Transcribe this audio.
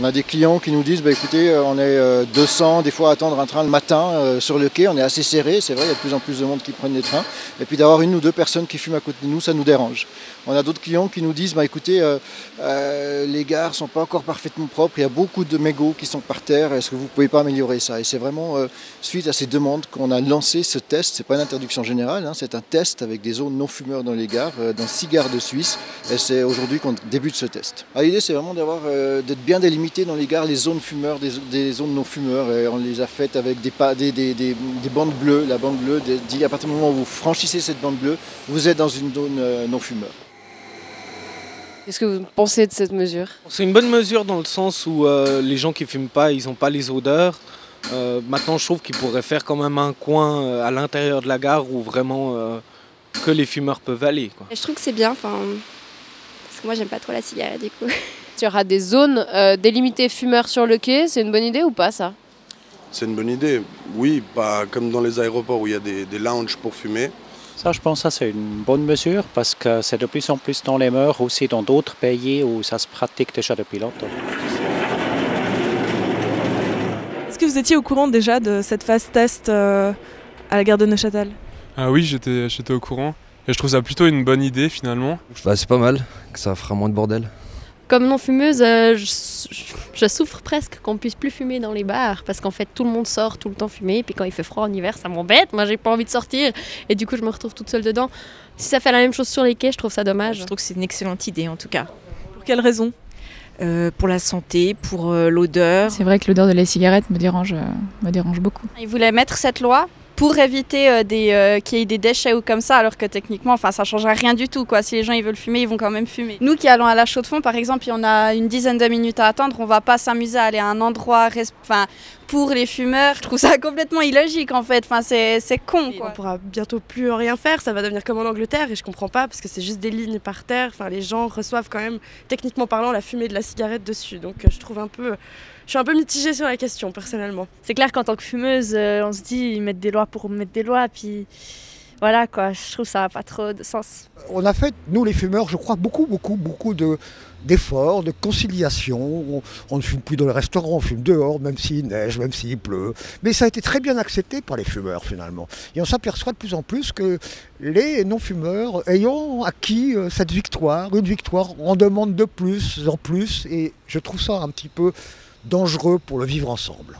On a des clients qui nous disent, écoutez, on est 200 des fois à attendre un train le matin sur le quai, on est assez serré, c'est vrai, il y a de plus en plus de monde qui prennent les trains. Et puis d'avoir une ou deux personnes qui fument à côté de nous, ça nous dérange. On a d'autres clients qui nous disent, écoutez, les gares ne sont pas encore parfaitement propres, il y a beaucoup de mégots qui sont par terre, est-ce que vous ne pouvez pas améliorer ça? Et c'est vraiment suite à ces demandes qu'on a lancé ce test, ce n'est pas une interdiction générale, hein, c'est un test avec des zones non fumeurs dans les gares, dans 6 gares de Suisse, et c'est aujourd'hui qu'on débute ce test. L'idée c'est vraiment d'être bien délimité dans les gares, les zones fumeurs, des zones non fumeurs, et on les a faites avec des bandes bleues. La bande bleue dit à partir du moment où vous franchissez cette bande bleue, vous êtes dans une zone non fumeur. Qu'est-ce que vous pensez de cette mesure? C'est une bonne mesure dans le sens où les gens qui ne fument pas, ils n'ont pas les odeurs. Maintenant, je trouve qu'ils pourraient faire quand même un coin à l'intérieur de la gare où vraiment que les fumeurs peuvent aller, quoi. Je trouve que c'est bien, parce que moi j'aime pas trop la cigarette du coup. Il y aura des zones délimitées fumeurs sur le quai, c'est une bonne idée ou pas ça? C'est une bonne idée, oui, pas comme dans les aéroports où il y a des lounges pour fumer. Ça, je pense que c'est une bonne mesure parce que c'est de plus en plus dans les mœurs, aussi dans d'autres pays où ça se pratique déjà depuis longtemps. Est-ce que vous étiez au courant déjà de cette phase test à la gare de Neuchâtel? Oui, j'étais au courant et je trouve ça plutôt une bonne idée finalement. C'est pas mal, que ça fera moins de bordel. Comme non-fumeuse, je souffre presque qu'on puisse plus fumer dans les bars parce qu'en fait tout le monde sort tout le temps fumer, puis quand il fait froid en hiver ça m'embête, moi j'ai pas envie de sortir et du coup je me retrouve toute seule dedans. Si ça fait la même chose sur les quais, je trouve ça dommage. Je trouve que c'est une excellente idée en tout cas. Pour quelle raison? Pour la santé, pour l'odeur. C'est vrai que l'odeur de la cigarette me dérange beaucoup. Ils voulaient mettre cette loi pour éviter qu'il y ait des déchets ou comme ça, alors que techniquement, ça ne changerait rien du tout, quoi. Si les gens ils veulent fumer, ils vont quand même fumer. Nous qui allons à la chaux de fond, par exemple, il y en a une dizaine de minutes à attendre, on ne va pas s'amuser à aller à un endroit pour les fumeurs. Je trouve ça complètement illogique en fait, c'est con, quoi. On pourra bientôt plus rien faire, ça va devenir comme en Angleterre et je comprends pas parce que c'est juste des lignes par terre, les gens reçoivent quand même, techniquement parlant, la fumée de la cigarette dessus, donc je suis un peu mitigée sur la question personnellement. C'est clair qu'en tant que fumeuse, on se dit ils mettent des lois pour mettre des lois, puis voilà quoi, je trouve que ça n'a pas trop de sens. On a fait, nous les fumeurs, je crois, beaucoup d'efforts, de conciliation. On ne fume plus dans les restaurants, on fume dehors, même s'il neige, même s'il pleut. Mais ça a été très bien accepté par les fumeurs finalement. Et on s'aperçoit de plus en plus que les non-fumeurs ayant acquis cette victoire, une victoire, en demande de plus en plus. Et je trouve ça un petit peu dangereux pour le vivre ensemble.